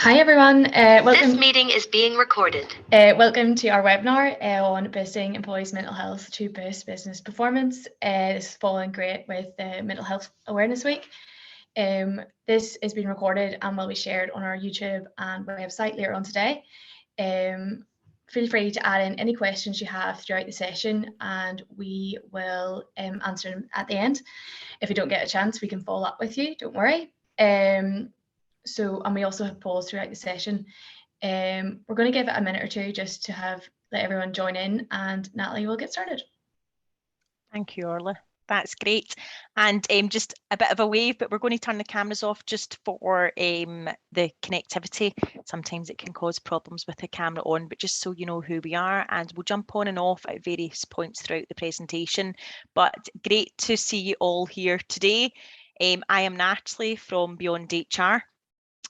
Hi everyone, This meeting is being recorded. Welcome to our webinar on boosting employees' mental health to boost business performance. This is falling great with the Mental Health Awareness Week. This is being recorded and will be shared on our YouTube and website later on today. Feel free to add in any questions you have throughout the session and we will answer them at the end. If we don't get a chance, we can follow up with you, don't worry. And we also have polls throughout the session. We're going to give it a minute or two just to let everyone join in, and Natalie will get started. Thank you, Orla. That's great. And just a bit of a wave, but we're going to turn the cameras off just for the connectivity. Sometimes it can cause problems with the camera on, but just so you know who we are, and we'll jump on and off at various points throughout the presentation. But great to see you all here today. I am Natalie from BeyondHR,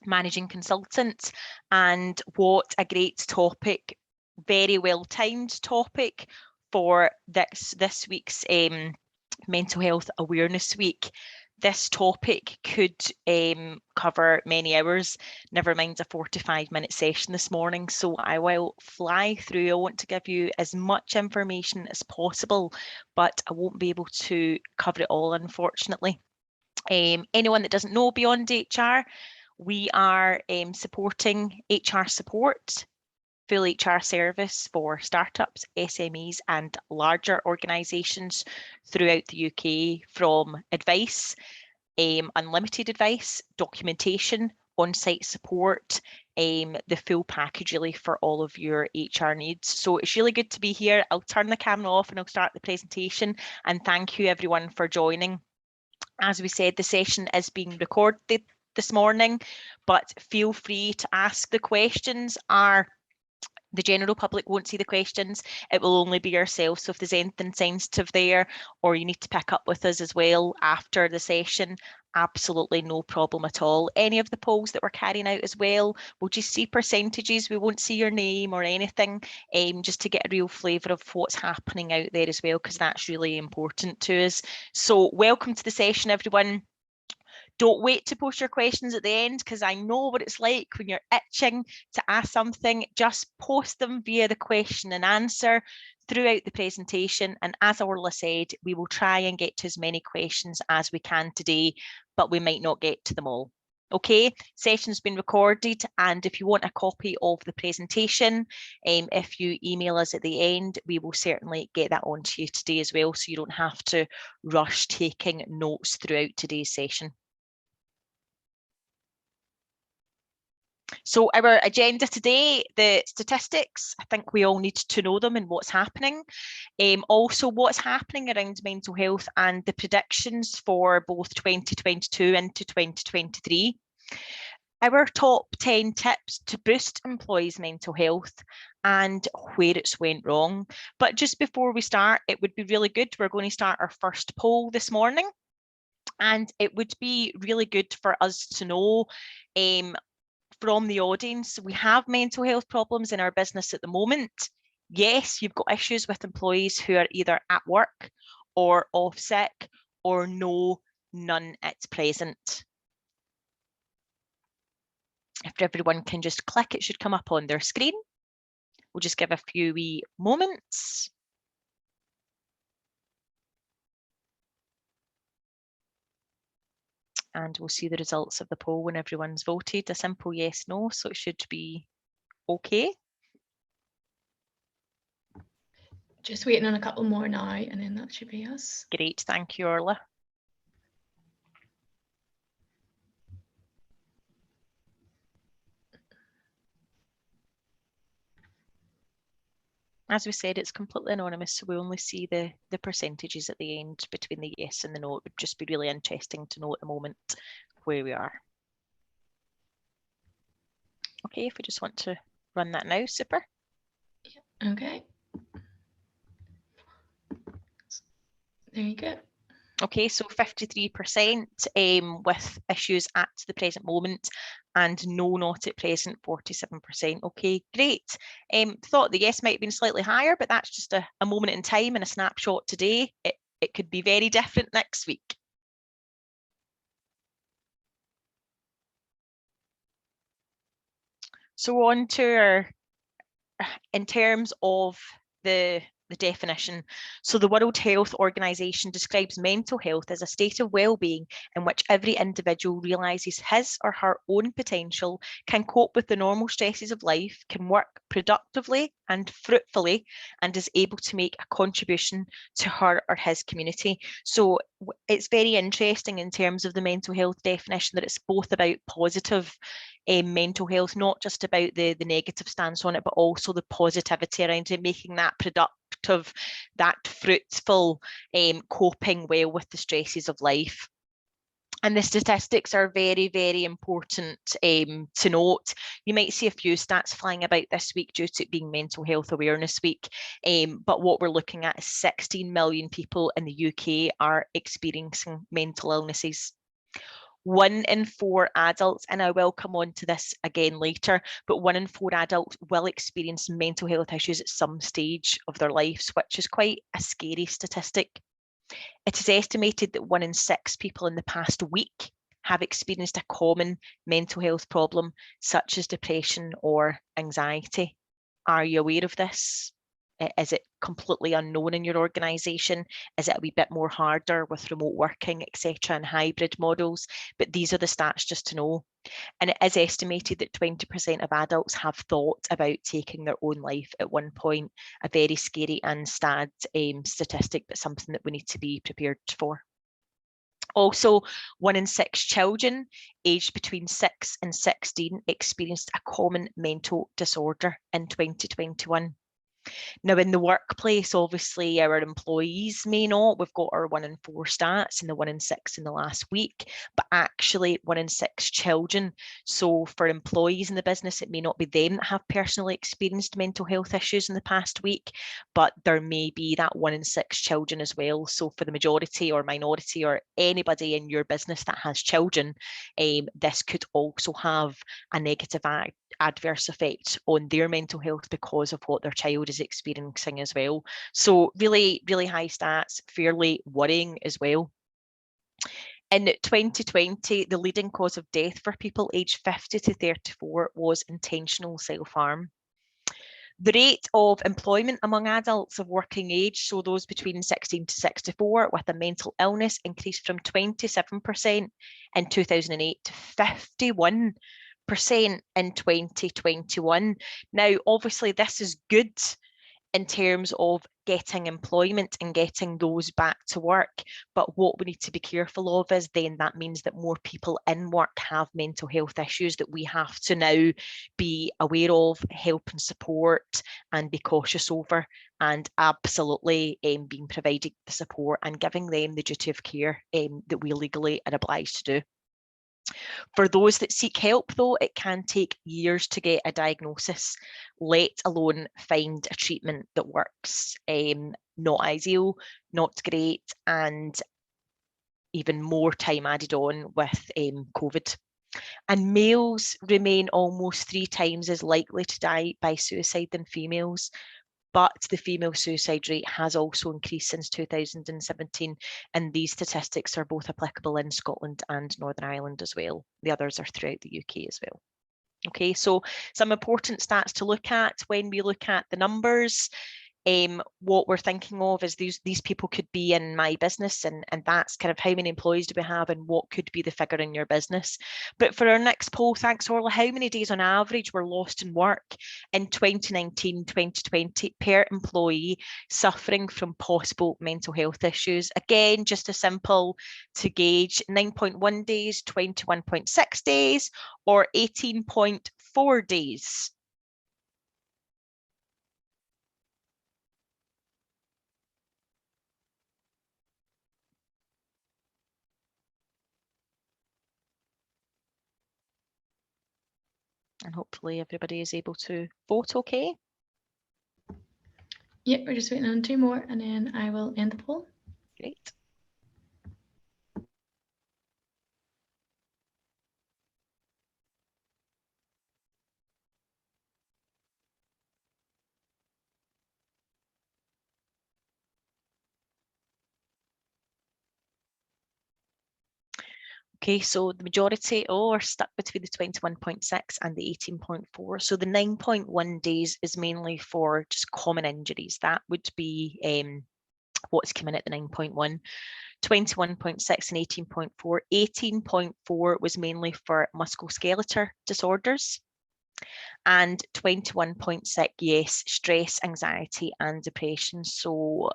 managing consultant, and what a great topic, very well timed topic for this week's Mental Health Awareness Week. This topic could cover many hours, never mind a 45-minute session this morning, so I will fly through. I want to give you as much information as possible, but I won't be able to cover it all, unfortunately. Anyone that doesn't know BeyondHR, we are supporting HR support, full HR service for startups, SMEs and larger organisations throughout the UK, from advice, unlimited advice, documentation, on-site support, the full package really for all of your HR needs. So it's really good to be here. I'll turn the camera off and I'll start the presentation, and thank you everyone for joining. As we said, the session is being recorded this morning, but feel free to ask the questions. The general public won't see the questions. It will only be yourself. So if there's anything sensitive there, or you need to pick up with us as well after the session, absolutely no problem at all. Any of the polls that we're carrying out as well, we'll just see percentages. We won't see your name or anything, just to get a real flavour of what's happening out there as well, because that's really important to us. So welcome to the session, everyone. Don't wait to post your questions at the end, because I know what it's like when you're itching to ask something. Just post them via the question and answer throughout the presentation. And as Orla said, we will try and get to as many questions as we can today, but we might not get to them all. Okay, session's been recorded, and if you want a copy of the presentation, if you email us at the end, we will certainly get that on to you today as well, so you don't have to rush taking notes throughout today's session. So our agenda today, the statistics, I think we all need to know them and what's happening. Also what's happening around mental health and the predictions for both 2022 into 2023. Our top 10 tips to boost employees' mental health and where it's went wrong. But just before we start, it would be really good. We're going to start our first poll this morning, and it would be really good for us to know from the audience, we have mental health problems in our business at the moment. Yes, you've got issues with employees who are either at work or off sick, or no, none at present. If everyone can just click, it should come up on their screen. We'll just give a few wee moments. And we'll see the results of the poll when everyone's voted. A simple yes, no, so it should be okay. Just waiting on a couple more now, and then that should be us. Great, thank you, Orla. As we said, it's completely anonymous, so we only see the percentages at the end between the yes and the no. It would just be really interesting to know at the moment where we are. Okay, if we just want to run that now, super. Okay. There you go. Okay, so 53% with issues at the present moment, and no, not at present, 47%. Okay, great. Thought the yes might have been slightly higher, but that's just a moment in time and a snapshot today. It could be very different next week. So on to in terms of the definition. So the World Health Organization describes mental health as a state of well-being in which every individual realizes his or her own potential, can cope with the normal stresses of life, can work productively and fruitfully, and is able to make a contribution to her or his community. So it's very interesting in terms of the mental health definition that it's both about positive mental health, not just about the negative stance on it, but also the positivity around it, making that productive, that fruitful, coping well with the stresses of life. And the statistics are very, very important to note. You might see a few stats flying about this week due to it being Mental Health Awareness Week. But what we're looking at is 16 million people in the UK are experiencing mental illnesses. 1 in 4 adults, and I will come on to this again later, but 1 in 4 adults will experience mental health issues at some stage of their lives, which is quite a scary statistic. It is estimated that 1 in 6 people in the past week have experienced a common mental health problem, such as depression or anxiety. Are you aware of this? Is it completely unknown in your organisation? Is it a wee bit more harder with remote working, etc., and hybrid models? But these are the stats just to know. And it is estimated that 20% of adults have thought about taking their own life at one point. A very scary and sad statistic, but something that we need to be prepared for. Also, 1 in 6 children aged between 6 and 16 experienced a common mental disorder in 2021. Now, in the workplace, obviously, our employees may not. We've got our 1 in 4 stats and the 1 in 6 in the last week, but actually 1 in 6 children. So for employees in the business, it may not be them that have personally experienced mental health issues in the past week, but there may be that 1 in 6 children as well. So for the majority or minority or anybody in your business that has children, this could also have a negative adverse effect on their mental health because of what their child is experiencing as well. So really, really high stats, fairly worrying as well. In 2020, the leading cause of death for people aged 50 to 34 was intentional self-harm. The rate of employment among adults of working age, so those between 16 to 64 with a mental illness, increased from 27% in 2008 to 51% in 2021. Now, obviously, this is good in terms of getting employment and getting those back to work. But what we need to be careful of is then that means that more people in work have mental health issues that we have to now be aware of, help and support and be cautious over, and absolutely being provided the support and giving them the duty of care that we legally are obliged to do. For those that seek help, though, it can take years to get a diagnosis, let alone find a treatment that works. Not ideal, not great, and even more time added on with COVID. And males remain almost 3 times as likely to die by suicide than females. But the female suicide rate has also increased since 2017, and these statistics are both applicable in Scotland and Northern Ireland as well. The others are throughout the UK as well. Okay, so some important stats to look at when we look at the numbers. What we're thinking of is these people could be in my business, and that's kind of how many employees do we have and what could be the figure in your business. But for our next poll, thanks Orla, how many days on average were lost in work in 2019-2020 per employee suffering from possible mental health issues? Again, just a simple to gauge: 9.1 days, 21.6 days, or 18.4 days. And hopefully everybody is able to vote okay. Yep, we're just waiting on 2 more and then I will end the poll. Great. Okay, so the majority are stuck between the 21.6 and the 18.4. So the 9.1 days is mainly for just common injuries. That would be what's come in at the 9.1. 21.6 and 18.4. 18.4 was mainly for musculoskeletal disorders. And 21.6, yes, stress, anxiety and depression. So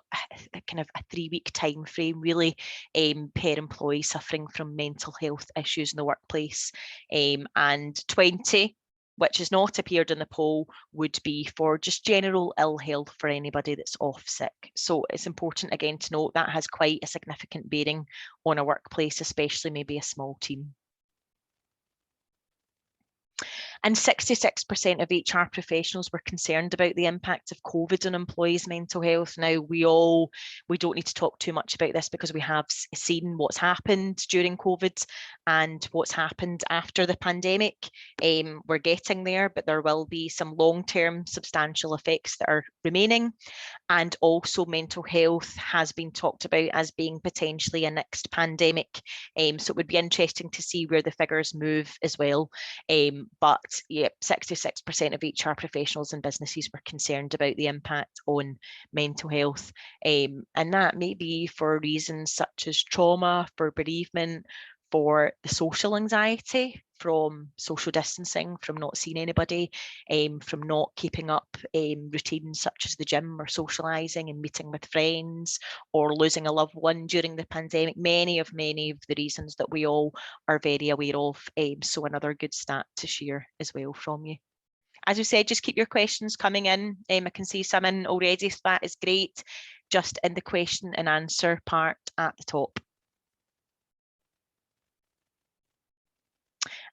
kind of a 3-week time frame really per employee suffering from mental health issues in the workplace. And 20, which has not appeared in the poll, would be for just general ill health for anybody that's off sick. So it's important again to note that has quite a significant bearing on a workplace, especially maybe a small team. And 66% of HR professionals were concerned about the impact of COVID on employees' mental health. Now, we don't need to talk too much about this because we have seen what's happened during COVID and what's happened after the pandemic. We're getting there, but there will be some long-term substantial effects that are remaining. And also mental health has been talked about as being potentially a next pandemic. So it would be interesting to see where the figures move as well. But yeah, 66% of HR professionals and businesses were concerned about the impact on mental health. And that may be for reasons such as trauma, for bereavement, for the social anxiety from social distancing, from not seeing anybody, from not keeping up routines such as the gym or socialising and meeting with friends, or losing a loved one during the pandemic. Many of the reasons that we all are very aware of. So another good stat to share as well from you. As we said, just keep your questions coming in. I can see some in already, so that is great. Just in the question and answer part at the top.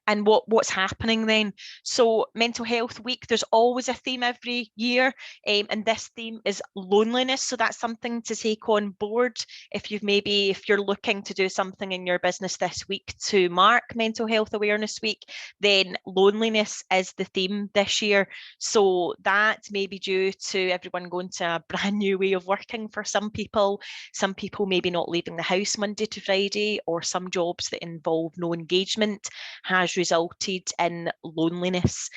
And what's happening then? So Mental Health Week, there's always a theme every year, and this theme is loneliness. So that's something to take on board. If you're looking to do something in your business this week to mark Mental Health Awareness Week, then loneliness is the theme this year. So that may be due to everyone going to a brand new way of working for some people. Some people maybe not leaving the house Monday to Friday, or some jobs that involve no engagement has resulted in loneliness.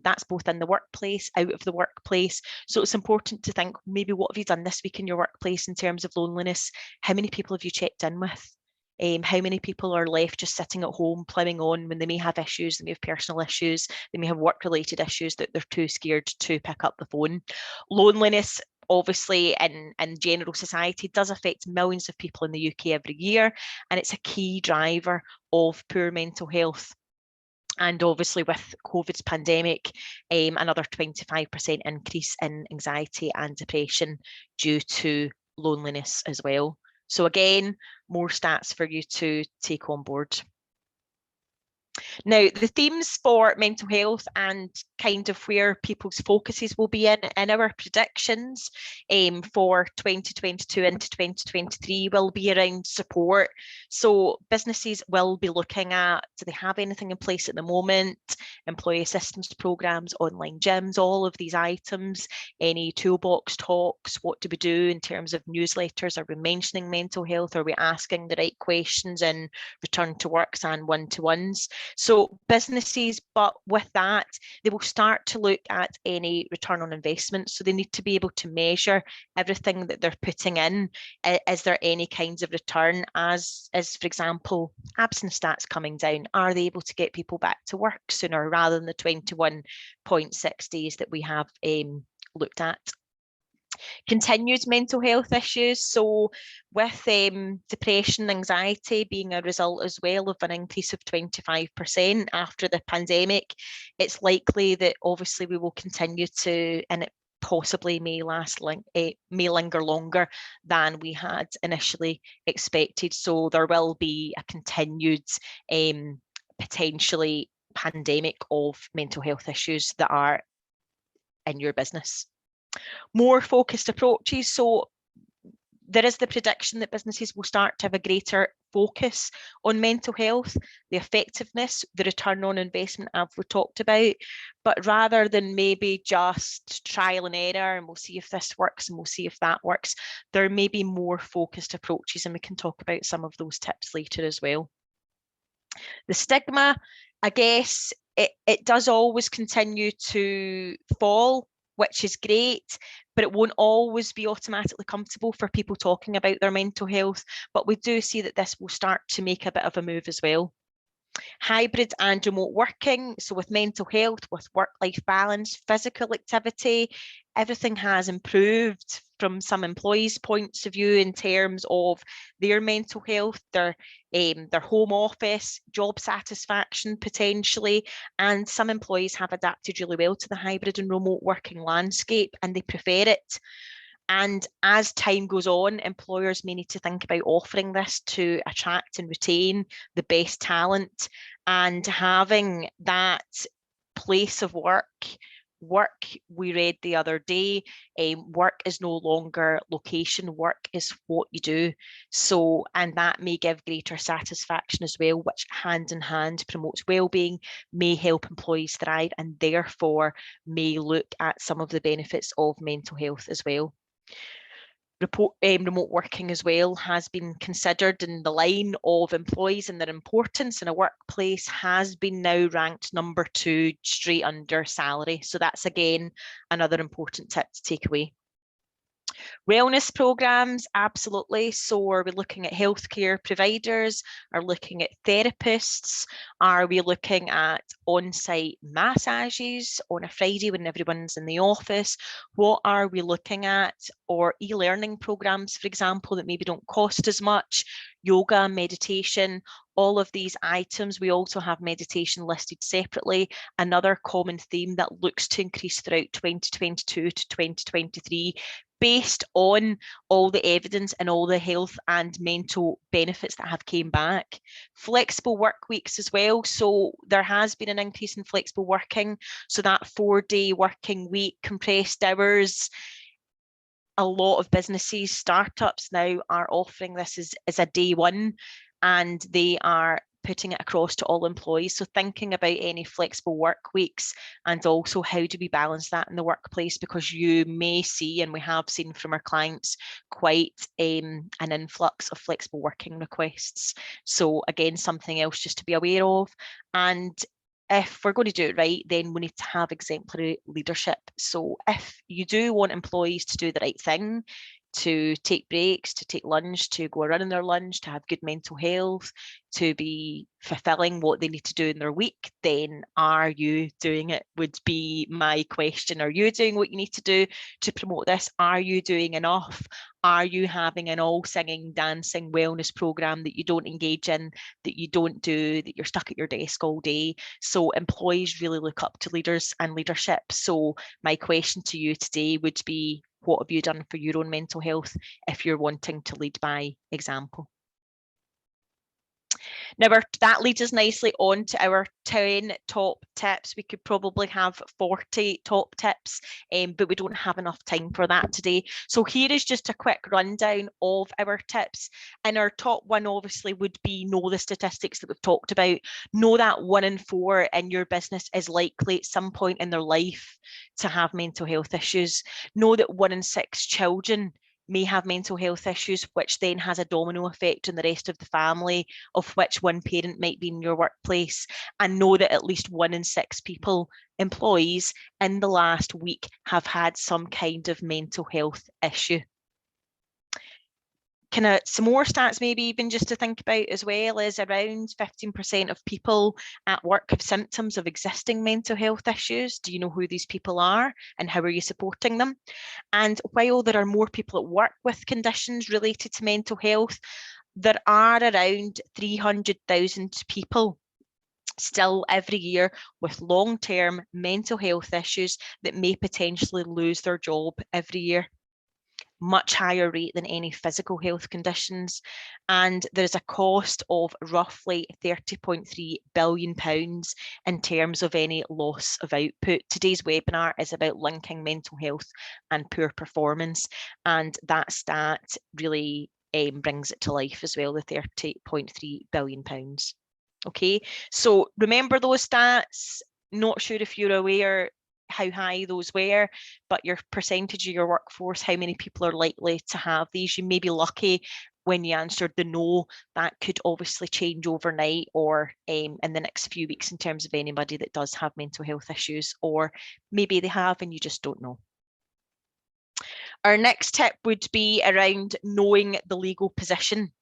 That's both in the workplace, out of the workplace. So it's important to think, maybe what have you done this week in your workplace in terms of loneliness? How many people have you checked in with? How many people are left just sitting at home ploughing on when they may have issues, they may have personal issues, they may have work-related issues that they're too scared to pick up the phone. Loneliness, obviously, in general society, does affect millions of people in the UK every year, and it's a key driver of poor mental health. And obviously with COVID's pandemic, another 25% increase in anxiety and depression due to loneliness as well. So again, more stats for you to take on board. Now, the themes for mental health and kind of where people's focuses will be in our predictions for 2022 into 2023 will be around support. So businesses will be looking at, do they have anything in place at the moment? Employee assistance programs, online gyms, all of these items, any toolbox talks, what do we do in terms of newsletters? Are we mentioning mental health? Are we asking the right questions in return to works and one-to-ones? So businesses, but with that, they will start to look at any return on investment. So they need to be able to measure everything that they're putting in. Is there any kinds of return, as for example, absence stats coming down? Are they able to get people back to work sooner rather than the 21.6 days that we have looked at? Continued mental health issues, so with depression, anxiety being a result as well of an increase of 25% after the pandemic, it's likely that obviously we will continue to, and it possibly may linger longer than we had initially expected. So there will be a continued potentially pandemic of mental health issues that are in your business. More focused approaches. So there is the prediction that businesses will start to have a greater focus on mental health, the effectiveness, the return on investment as we talked about, but rather than maybe just trial and error and we'll see if this works and we'll see if that works, there may be more focused approaches, and we can talk about some of those tips later as well. The stigma, I guess, it does always continue to fall, which is great, but it won't always be automatically comfortable for people talking about their mental health. But we do see that this will start to make a bit of a move as well. Hybrid and remote working, so with mental health, with work-life balance, physical activity, everything has improved from some employees' points of view in terms of their mental health, their home office, job satisfaction potentially, and some employees have adapted really well to the hybrid and remote working landscape and they prefer it. And as time goes on, employers may need to think about offering this to attract and retain the best talent, and having that place of work, we read the other day, work is no longer location, work is what you do. So, and that may give greater satisfaction as well, which hand in hand promotes well-being, may help employees thrive, and therefore may look at some of the benefits of mental health as well. Remote working as well has been considered in the line of employees and their importance in a workplace, has been now ranked number 2, straight under salary. So that's again another important tip to take away. Wellness programs, absolutely. So are we looking at healthcare providers? Are looking at therapists? Are we looking at on-site massages on a Friday when everyone's in the office? What are we looking at? Or e-learning programs, for example, that maybe don't cost as much, yoga, meditation, all of these items. We also have meditation listed separately. Another common theme that looks to increase throughout 2022 to 2023, based on all the evidence and all the health and mental benefits that have came back. Flexible work weeks as well. So there has been an increase in flexible working. So that 4-day working week, compressed hours. A lot of businesses, startups now are offering this as a day one, and they are putting it across to all employees. So thinking about any flexible work weeks, and also how do we balance that in the workplace, because you may see, and we have seen from our clients, quite an influx of flexible working requests. So again, something else just to be aware of. And if we're going to do it right, then we need to have exemplary leadership. So if you do want employees to do the right thing, to take breaks, to take lunch, to go around in their lunch, to have good mental health, to be fulfilling what they need to do in their week, then are you doing it, would be my question. Are you doing what you need to do to promote this? Are you doing enough? Are you having an all singing, dancing wellness program that you don't engage in, that you don't do, that you're stuck at your desk all day? So employees really look up to leaders and leadership. So my question to you today would be, what have you done for your own mental health if you're wanting to lead by example? Now, that leads us nicely on to our 10 top tips. We could probably have 40 top tips, but we don't have enough time for that today. So here is just a quick rundown of our tips. And our top one obviously would be know the statistics that we've talked about. Know that 1 in 4 in your business is likely at some point in their life to have mental health issues. Know that 1 in 6 children may have mental health issues, which then has a domino effect on the rest of the family, of which one parent might be in your workplace. And know that at least 1 in 6 people, employees, in the last week have had some kind of mental health issue. Kind of some more stats maybe even just to think about as well is around 15% of people at work have symptoms of existing mental health issues. Do you know who these people are and how are you supporting them? And while there are more people at work with conditions related to mental health, there are around 300,000 people still every year with long-term mental health issues that may potentially lose their job every year. Much higher rate than any physical health conditions. And there is a cost of roughly £30.3 billion in terms of any loss of output. Today's webinar is about linking mental health and poor performance. And that stat really brings it to life as well, the £30.3 billion. Okay, so remember those stats. Not sure if you're aware how high those were, but your percentage of your workforce, how many people are likely to have these. You may be lucky when you answered the no, that could obviously change overnight or in the next few weeks in terms of anybody that does have mental health issues, or maybe they have and you just don't know. Our next tip would be around knowing the legal position.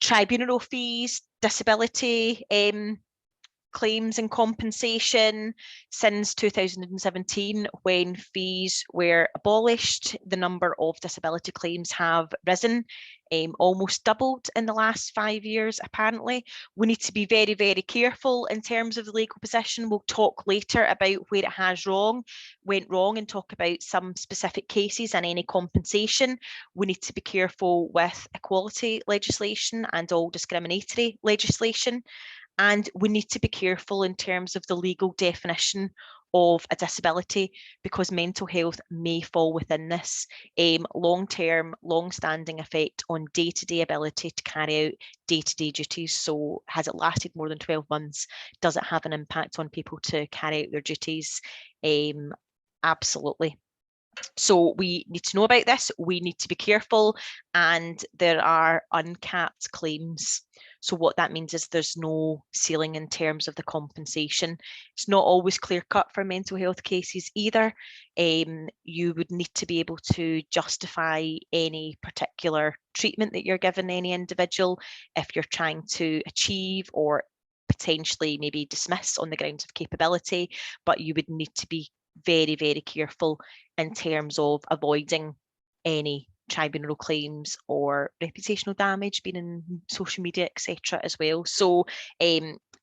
Tribunal fees, disability claims and compensation. Since 2017, when fees were abolished, the number of disability claims have risen, almost doubled in the last 5 years, apparently. We need to be very, very careful in terms of the legal position. We'll talk later about where it has went wrong and talk about some specific cases and any compensation. We need to be careful with equality legislation and all discriminatory legislation. And we need to be careful in terms of the legal definition of a disability, because mental health may fall within this. Long-term, long-standing effect on day-to-day ability to carry out day-to-day duties. So has it lasted more than 12 months? Does it have an impact on people to carry out their duties? Absolutely. So we need to know about this, we need to be careful, and there are uncapped claims. So what that means is there's no ceiling in terms of the compensation. It's not always clear cut for mental health cases either. You would need to be able to justify any particular treatment that you're giving any individual if you're trying to achieve or potentially maybe dismiss on the grounds of capability, but you would need to be very, very careful in terms of avoiding any tribunal claims or reputational damage, being in social media, etc. as well. So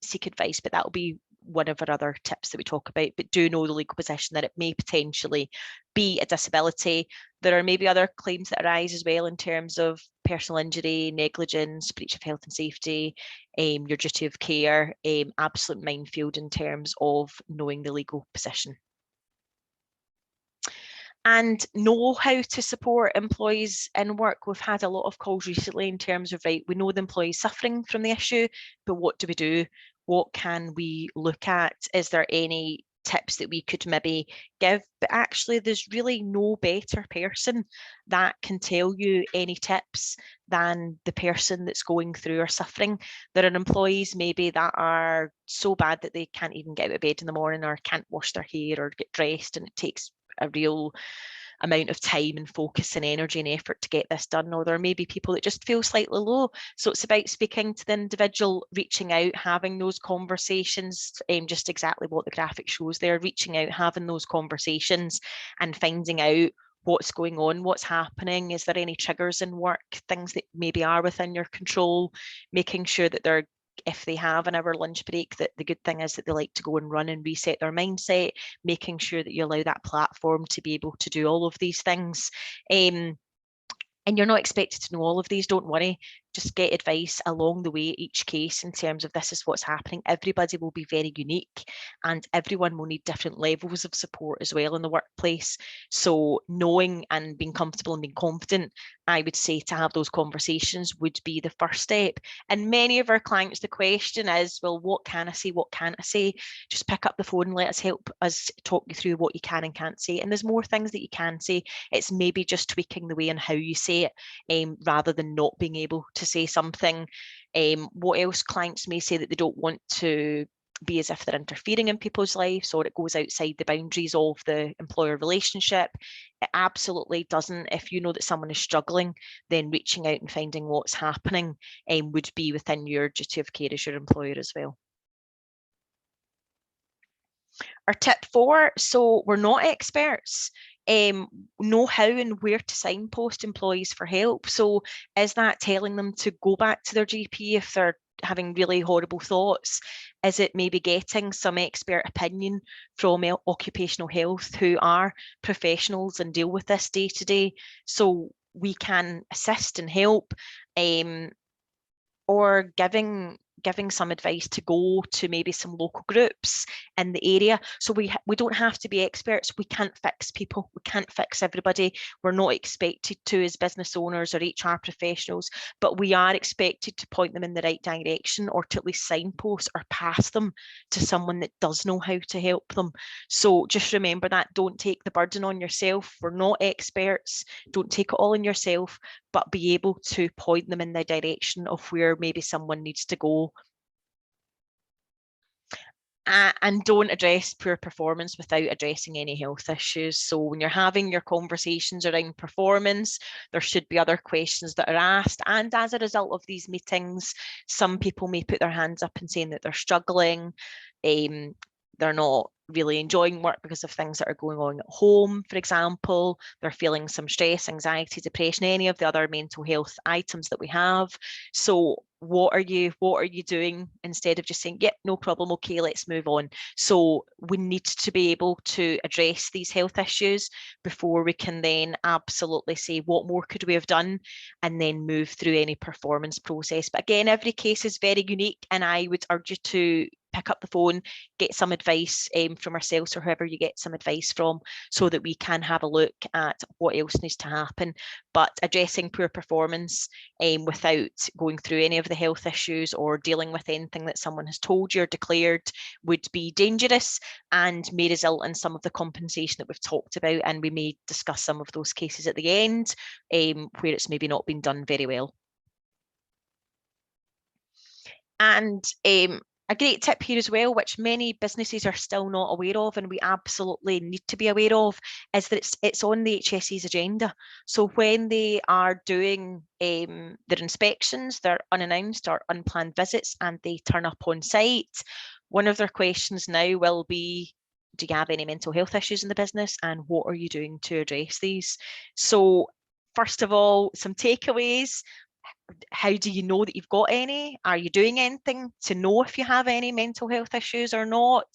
seek advice, but that will be one of our other tips that we talk about. But do know the legal position that it may potentially be a disability. There are maybe other claims that arise as well in terms of personal injury, negligence, breach of health and safety, your duty of care. Absolute minefield in terms of knowing the legal position. And know how to support employees in work. We've had a lot of calls recently in terms of, right, we know the employee's suffering from the issue, but what do we do? What can we look at? Is there any tips that we could maybe give? But actually, there's really no better person that can tell you any tips than the person that's going through or suffering. There are employees maybe that are so bad that they can't even get out of bed in the morning or can't wash their hair or get dressed, and it takes a real amount of time and focus and energy and effort to get this done. Or there may be people that just feel slightly low. So it's about speaking to the individual, reaching out, having those conversations, just exactly what the graphic shows there, reaching out, having those conversations and finding out what's going on, what's happening. Is there any triggers in work, things that maybe are within your control, making sure that they're, if they have an hour lunch break, that the good thing is that they like to go and run and reset their mindset, making sure that you allow that platform to be able to do all of these things. And you're not expected to know all of these, don't worry. Just get advice along the way, each case, in terms of this is what's happening. Everybody will be very unique and everyone will need different levels of support as well in the workplace. So knowing and being comfortable and being confident, I would say to have those conversations would be the first step. And many of our clients, the question is, well, what can I say? What can't I say? Just pick up the phone and let us help us talk you through what you can and can't say. And there's more things that you can say. It's maybe just tweaking the way and how you say it, rather than not being able to say something. What else? Clients may say that they don't want to be as if they're interfering in people's lives or it goes outside the boundaries of the employer relationship. It absolutely doesn't. If you know that someone is struggling, then reaching out and finding what's happening would be within your duty of care as your employer as well. Our tip 4, so we're not experts. Know how and where to signpost employees for help. So is that telling them to go back to their GP if they're having really horrible thoughts? Is it maybe getting some expert opinion from occupational health who are professionals and deal with this day to day, so we can assist and help? Or giving giving some advice to go to maybe some local groups in the area. So we don't have to be experts. We can't fix people. We can't fix everybody. We're not expected to as business owners or HR professionals, but we are expected to point them in the right direction, or to at least signpost or pass them to someone that does know how to help them. So just remember that. Don't take the burden on yourself. We're not experts. Don't take it all on yourself, but be able to point them in the direction of where maybe someone needs to go. And don't address poor performance without addressing any health issues. So when you're having your conversations around performance, there should be other questions that are asked. And as a result of these meetings, some people may put their hands up and saying that they're struggling. They're not really enjoying work because of things that are going on at home, for example. They're feeling some stress, anxiety, depression, any of the other mental health items that we have. So what are you doing, instead of just saying, yep, no problem, okay, let's move on. So we need to be able to address these health issues before we can then absolutely say what more could we have done, and then move through any performance process. But again, every case is very unique, and I would urge you to pick up the phone, get some advice from ourselves or whoever you get some advice from, so that we can have a look at what else needs to happen. But addressing poor performance without going through any of the health issues or dealing with anything that someone has told you or declared would be dangerous, and may result in some of the compensation that we've talked about. And we may discuss some of those cases at the end where it's maybe not been done very well. And a great tip here as well, which many businesses are still not aware of, and we absolutely need to be aware of, is that it's on the HSE's agenda. So when they are doing their inspections, their unannounced or unplanned visits, and they turn up on site, one of their questions now will be, do you have any mental health issues in the business, and what are you doing to address these? So first of all, some takeaways. How do you know that you've got any? Are you doing anything to know if you have any mental health issues or not?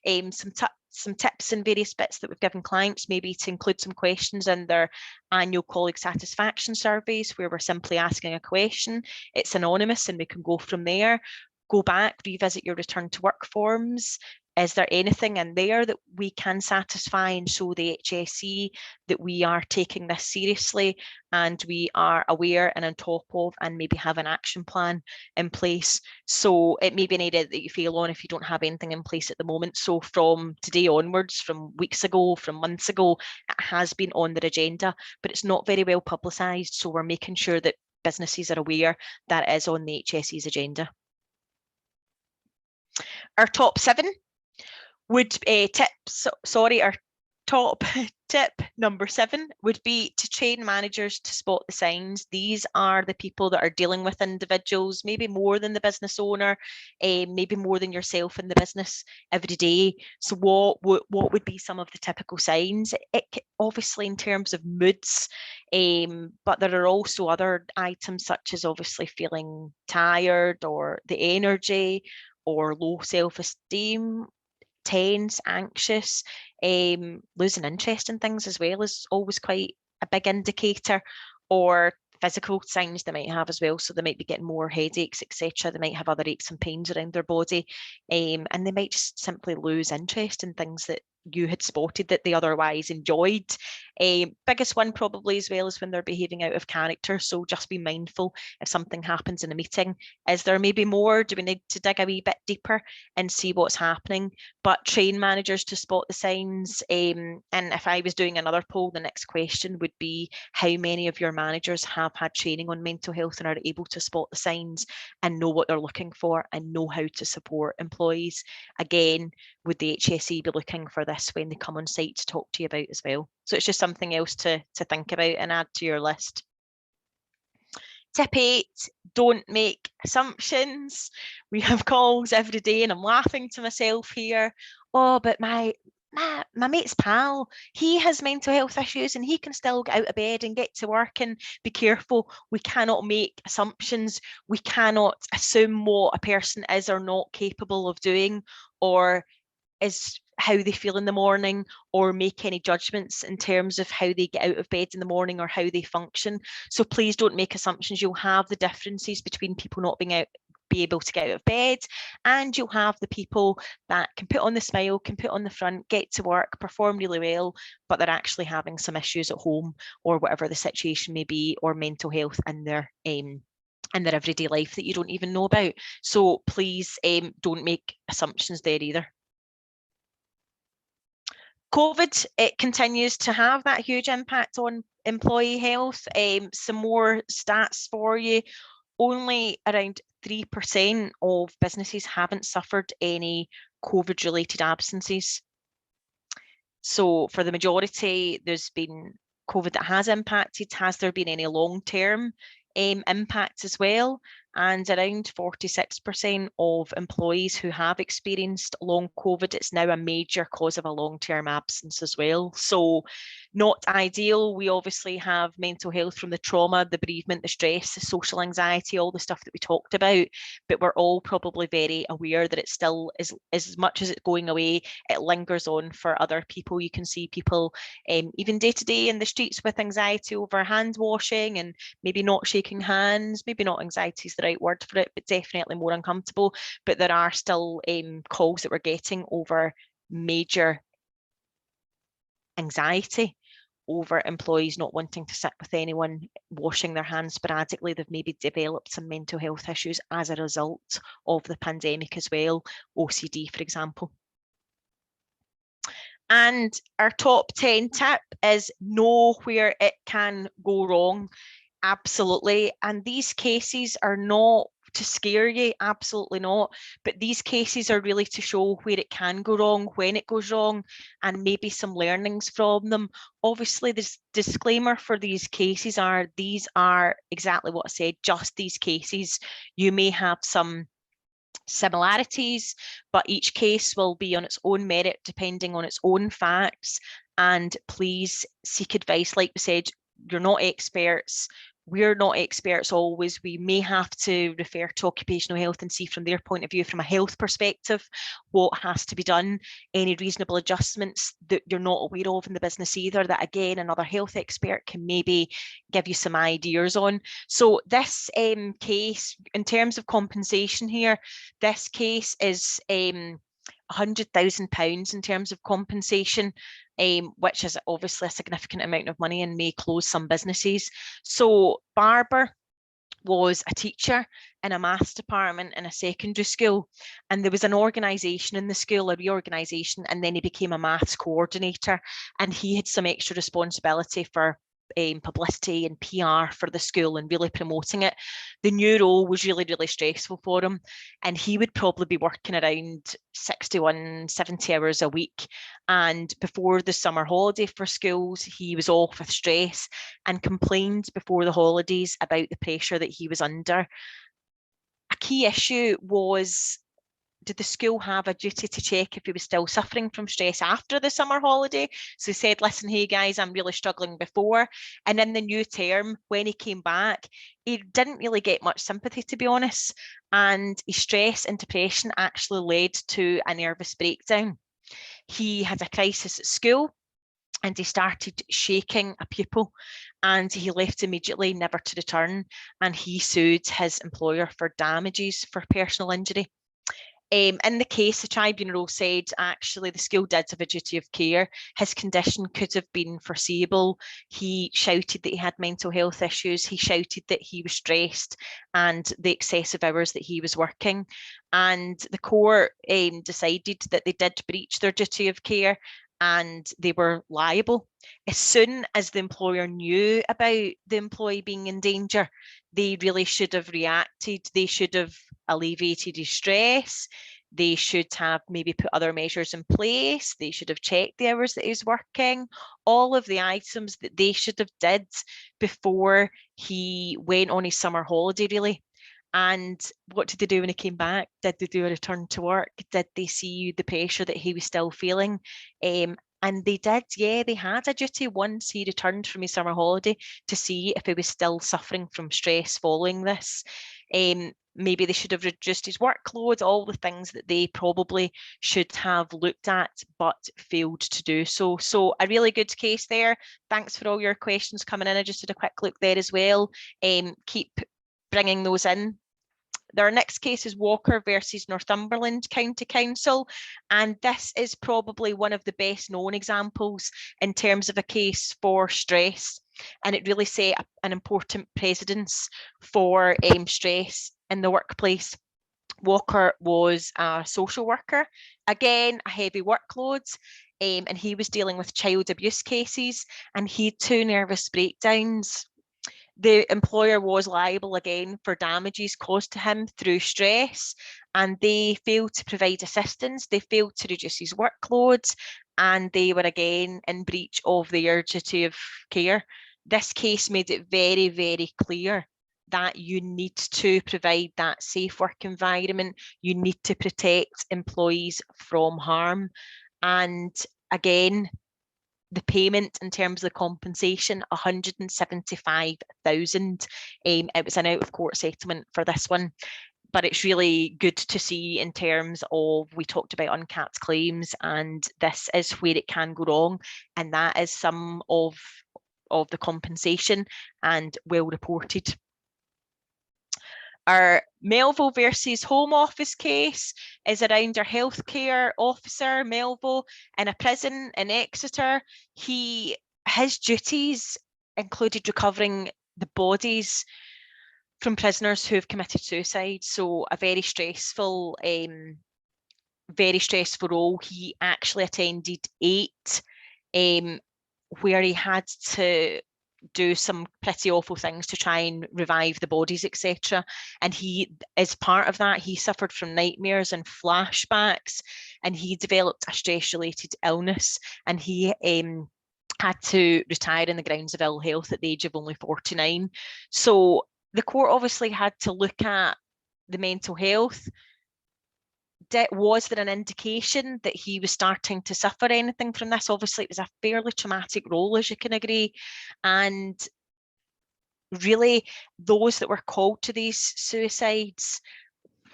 Some tips and various bits that we've given clients, maybe to include some questions in their annual colleague satisfaction surveys, where we're simply asking a question. It's anonymous and we can go from there. Go back, revisit your return to work forms. Is there anything in there that we can satisfy and show the HSE that we are taking this seriously and we are aware and on top of, and maybe have an action plan in place? So it may be an area that you fail on if you don't have anything in place at the moment. So from today onwards, from weeks ago, from months ago, it has been on their agenda, but it's not very well publicised. So we're making sure that businesses are aware that it is on the HSE's agenda. Our top 7 would our top tip number 7 would be to train managers to spot the signs. These are the people that are dealing with individuals, maybe more than the business owner, maybe more than yourself in the business every day. So what would be some of the typical signs? Obviously in terms of moods, but there are also other items such as obviously feeling tired, or the energy, or low self-esteem, tense, anxious, losing interest in things as well is always quite a big indicator, or physical signs they might have as well. So they might be getting more headaches, etc. They might have other aches and pains around their body, and they might just simply lose interest in things that you had spotted that they otherwise enjoyed. Biggest one probably as well is when they're behaving out of character. So just be mindful if something happens in a meeting. Is there maybe more? Do we need to dig a wee bit deeper and see what's happening? But train managers to spot the signs. And if I was doing another poll, the next question would be, how many of your managers have had training on mental health and are able to spot the signs and know what they're looking for and know how to support employees? Again, would the HSE be looking for this when they come on site to talk to you about as well? So it's just something else to think about and add to your list. Tip 8, don't make assumptions. We have calls every day and I'm laughing to myself here. Oh, but my mate's pal, he has mental health issues and he can still get out of bed and get to work. And be careful, we cannot make assumptions. We cannot assume what a person is or not capable of doing, or is how they feel in the morning, or make any judgments in terms of how they get out of bed in the morning or how they function. So please don't make assumptions. You'll have the differences between people not being be able to get out of bed, and you'll have the people that can put on the smile, can put on the front, get to work, perform really well, but they're actually having some issues at home or whatever the situation may be, or mental health in their everyday life that you don't even know about. So please don't make assumptions there either. COVID, it continues to have that huge impact on employee health. Some more stats for you. Only around 3% of businesses haven't suffered any COVID-related absences. So for the majority, there's been COVID that has impacted. Has there been any long-term impact as well? And around 46% of employees who have experienced long COVID, it's now a major cause of a long-term absence as well. So not ideal. We obviously have mental health from the trauma, the bereavement, the stress, the social anxiety, all the stuff that we talked about, but we're all probably very aware that it still is, as much as it's going away, it lingers on for other people. You can see people even day to day in the streets with anxiety over hand washing and maybe not shaking hands, maybe not anxiety is the right word for it, but definitely more uncomfortable. But there are still calls that we're getting over major anxiety over employees not wanting to sit with anyone washing their hands sporadically. They've maybe developed some mental health issues as a result of the pandemic as well, OCD, for example. And our top 10 tip is know where it can go wrong. Absolutely. And these cases are not to scare you, absolutely not. But these cases are really to show where it can go wrong, when it goes wrong, and maybe some learnings from them. Obviously, this disclaimer for these cases are, these are exactly what I said, just these cases. You may have some similarities, but each case will be on its own merit depending on its own facts. And please seek advice. Like we said, you're not experts. We're not experts always. We may have to refer to occupational health and see from their point of view, from a health perspective, what has to be done, any reasonable adjustments that you're not aware of in the business either, that again, another health expert can maybe give you some ideas on. So this case, in terms of compensation here, this case is £100,000 in terms of compensation, which is obviously a significant amount of money and may close some businesses. So Barbara was a teacher in a maths department in a secondary school, and there was an organisation in the school, a reorganisation, and then he became a maths coordinator, and he had some extra responsibility for publicity and PR for the school and really promoting it. The new role was really, really stressful for him, and he would probably be working around 61, 70 hours a week. And before the summer holiday for schools, he was off with stress and complained before the holidays about the pressure that he was under. A key issue was, did the school have a duty to check if he was still suffering from stress after the summer holiday? So he said, listen, hey guys, I'm really struggling before. And in the new term, when he came back, he didn't really get much sympathy, to be honest. And his stress and depression actually led to a nervous breakdown. He had a crisis at school, and he started shaking a pupil, and he left immediately, never to return. And he sued his employer for damages for personal injury. In the case, the tribunal said actually the school did have a duty of care. His condition could have been foreseeable. He shouted that he had mental health issues. He shouted that he was stressed and the excessive hours that he was working. And the court decided that they did breach their duty of care and they were liable. As soon as the employer knew about the employee being in danger, they really should have reacted. They should have alleviated his stress. They should have maybe put other measures in place. They should have checked the hours that he was working, all of the items that they should have did before he went on his summer holiday, really. And what did they do when he came back? Did they do a return to work? Did they see the pressure that he was still feeling? And they did, yeah, they had a duty once he returned from his summer holiday to see if he was still suffering from stress following this. Maybe they should have reduced his workload, all the things that they probably should have looked at, but failed to do so. So a really good case there. Thanks for all your questions coming in. I just did a quick look there as well. Keep bringing those in. Our next case is Walker versus Northumberland County Council, and this is probably one of the best known examples in terms of a case for stress, and it really set an important precedence for stress in the workplace. Walker was a social worker, again, a heavy workload, and he was dealing with child abuse cases, and he had 2 nervous breakdowns. The employer was liable again for damages caused to him through stress, and they failed to provide assistance, they failed to reduce his workload, and they were again in breach of their duty of care. This case made it very, very clear that you need to provide that safe work environment, you need to protect employees from harm. And again, the payment in terms of the compensation, 175,000. It was an out of court settlement for this one, but it's really good to see in terms of, we talked about uncapped claims, and this is where it can go wrong, and that is some of the compensation, and well reported. Our Melville versus Home Office case is around our healthcare officer, Melville, in a prison in Exeter. His duties included recovering the bodies from prisoners who have committed suicide. So a very stressful role. He actually attended 8, where he had to do some pretty awful things to try and revive the bodies, etc. And he, as part of that, he suffered from nightmares and flashbacks, and he developed a stress-related illness, and he had to retire on the grounds of ill health at the age of only 49. So the court obviously had to look at the mental health. Was there an indication that he was starting to suffer anything from this? Obviously, it was a fairly traumatic role, as you can agree. And really, those that were called to these suicides,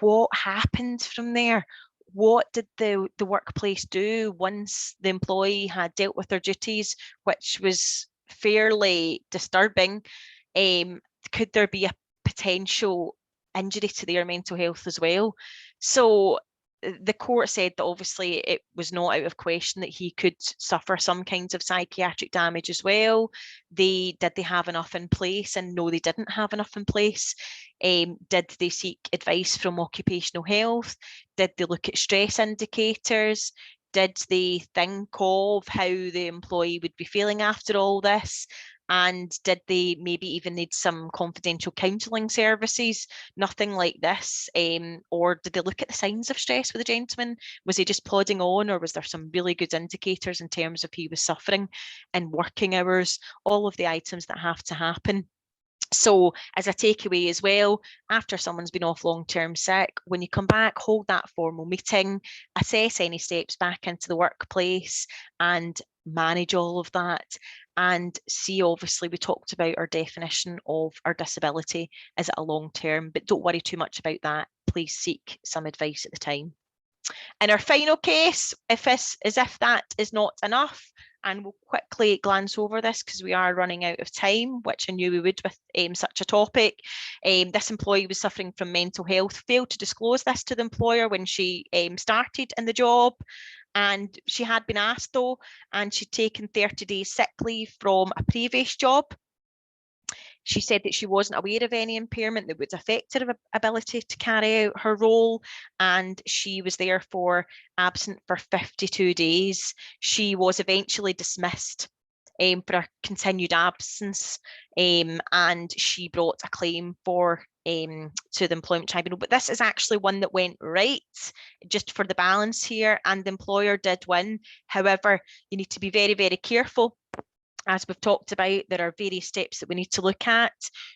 what happened from there? What did the workplace do once the employee had dealt with their duties, which was fairly disturbing? Could there be a potential injury to their mental health as well? So the court said that obviously it was not out of question that he could suffer some kinds of psychiatric damage as well. Did they have enough in place? And no, they didn't have enough in place. Did they seek advice from occupational health? Did they look at stress indicators? Did they think of how the employee would be feeling after all this? And did they maybe even need some confidential counselling services? Nothing like this. Or did they look at the signs of stress with the gentleman? Was he just plodding on, or was there some really good indicators in terms of he was suffering and working hours, all of the items that have to happen? So as a takeaway as well, after someone's been off long-term sick, when you come back, hold that formal meeting, assess any steps back into the workplace and manage all of that. And see, obviously, we talked about our definition of our disability. Is it a long-term? But don't worry too much about that. Please seek some advice at the time. In our final case, as if that is not enough, and we'll quickly glance over this because we are running out of time, which I knew we would with such a topic. This employee was suffering from mental health, failed to disclose this to the employer when she started in the job, and she had been asked though, and she'd taken 30 days sick leave from a previous job. She said that she wasn't aware of any impairment that would affect her ability to carry out her role, and she was therefore absent for 52 days. She was eventually dismissed for a continued absence, and she brought a claim to the Employment Tribunal. But this is actually one that went right, just for the balance here, and the employer did win. However, you need to be very, very careful. As we've talked about, there are various steps that we need to look at.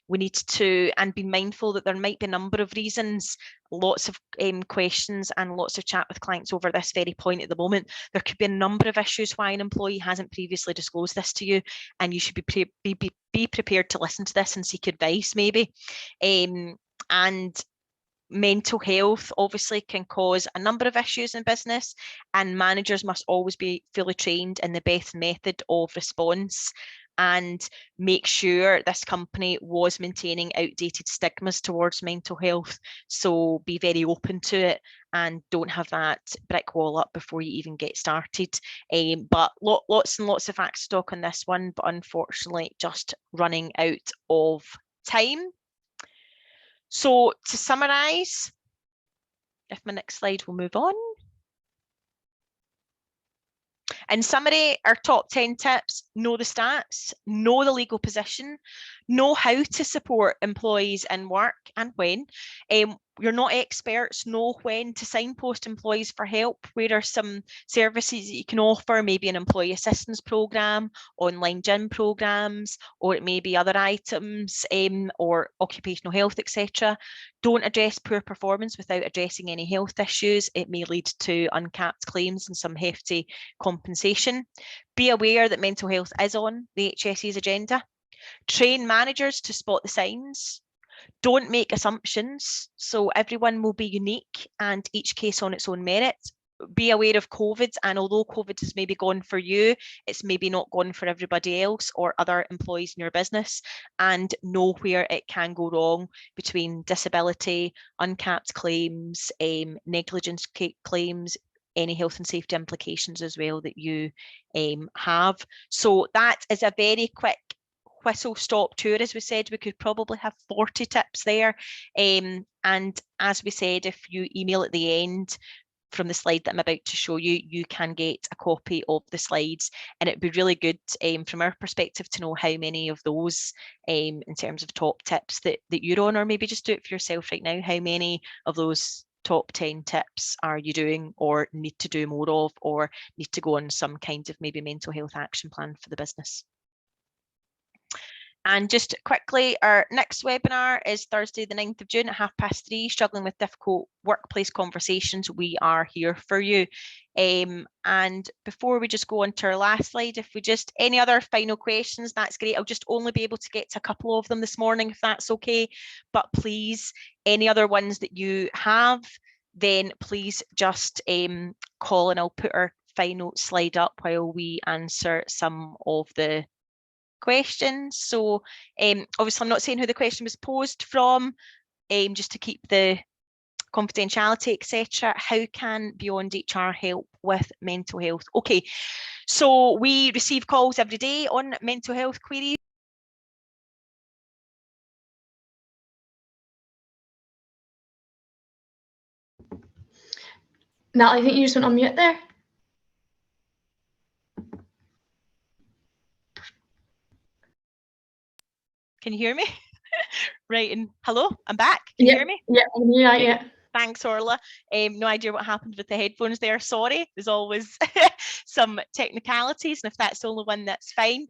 We need to, and be mindful that there might be a number of reasons, lots of questions and lots of chat with clients over this very point at the moment. There could be a number of issues why an employee hasn't previously disclosed this to you, and you should be prepared to listen to this and seek advice maybe. And mental health obviously can cause a number of issues in business, and managers must always be fully trained in the best method of response. and make sure this company was maintaining outdated stigmas towards mental health. So be very open to it and don't have that brick wall up before you even get started. But lots and lots of facts to talk on this one, but unfortunately just running out of time. So to summarise, if my next slide will move on. In summary, our top 10 tips: know the stats, know the legal position, know how to support employees in work and when. You're not experts, know when to signpost employees for help. Where are some services that you can offer? Maybe an employee assistance programme, online gym programmes, or it may be other items, or occupational health, etc. Don't address poor performance without addressing any health issues. It may lead to uncapped claims and some hefty compensation. Be aware that mental health is on the HSE's agenda. Train managers to spot the signs. Don't make assumptions. So everyone will be unique and each case on its own merit. Be aware of COVID, and although COVID is maybe gone for you, it's maybe not gone for everybody else or other employees in your business, and know where it can go wrong between disability, uncapped claims, negligence claims, any health and safety implications as well that you have. So that is a very quick whistle stop tour. As we said, we could probably have 40 tips there. And as we said, if you email at the end from the slide that I'm about to show you, you can get a copy of the slides, and it'd be really good from our perspective to know how many of those in terms of top tips that you're on, or maybe just do it for yourself right now. How many of those top 10 tips are you doing or need to do more of, or need to go on some kind of maybe mental health action plan for the business? And just quickly, our next webinar is Thursday, the 9th of June at 3:30. Struggling with difficult workplace conversations, we are here for you. And before we just go on to our last slide, if we just, any other final questions, that's great. I'll just only be able to get to a couple of them this morning, if that's okay. But please, any other ones that you have, then please just call, and I'll put our final slide up while we answer some of the questions. So obviously I'm not saying who the question was posed from, just to keep the confidentiality, etc. How can BeyondHR help with mental health? Okay, so we receive calls every day on mental health queries. Natalie, I think you just went on mute there. Can you hear me? Right, and hello, I'm back. Can you hear me? Yeah, I can hear that, yeah. Thanks, Orla. No idea what happened with the headphones there. Sorry, there's always some technicalities, and if that's the only one, that's fine.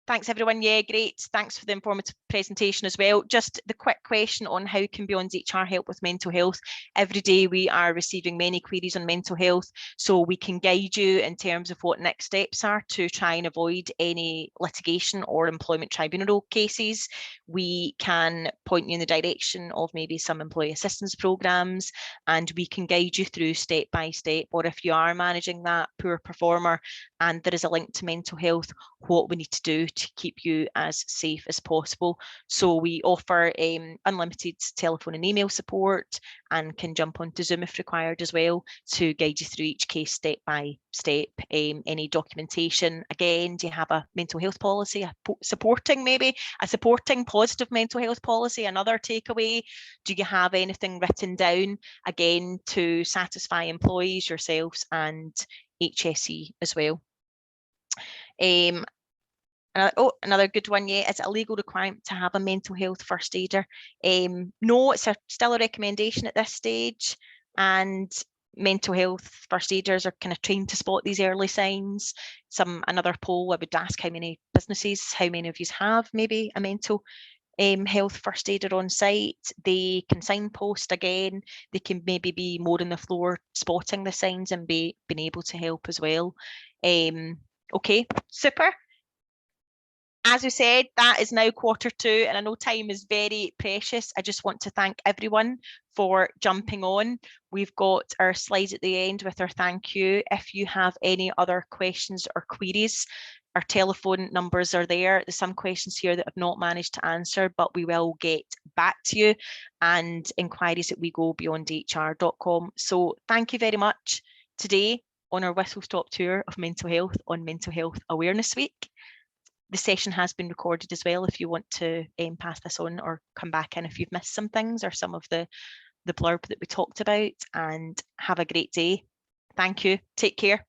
Thanks, everyone. Yeah, great. Thanks for the informative presentation as well. Just the quick question on how can BeyondHR help with mental health. Every day we are receiving many queries on mental health, so we can guide you in terms of what next steps are to try and avoid any litigation or employment tribunal cases. We can point you in the direction of maybe some employee assistance programs, and we can guide you through step by step, or if you are managing that poor performer and there is a link to mental health, what we need to do to keep you as safe as possible. So we offer unlimited telephone and email support, and can jump onto Zoom if required as well to guide you through each case step by step. Any documentation, again, do you have a mental health policy, supporting positive mental health policy? Another takeaway, do you have anything written down, again, to satisfy employees, yourselves, and HSE as well? Another good one, yeah, is it a legal requirement to have a mental health first aider? No, it's still a recommendation at this stage, and mental health first aiders are kind of trained to spot these early signs. Another poll, I would ask how many of you have maybe a mental health first aider on site. They can signpost, again, they can maybe be more on the floor spotting the signs and being able to help as well. Okay, super. As we said, that is now 2:15, and I know time is very precious. I just want to thank everyone for jumping on. We've got our slides at the end with our thank you. If you have any other questions or queries, Our telephone numbers are there. There's some questions here that I've not managed to answer, but we will get back to you, and inquiries at wegobeyondhr.com. So thank you very much today on our whistle-stop tour of mental health on Mental Health Awareness Week. The session has been recorded as well if you want to pass this on or come back in if you've missed some things or some of the blurb that we talked about, and have a great day. Thank you. Take care.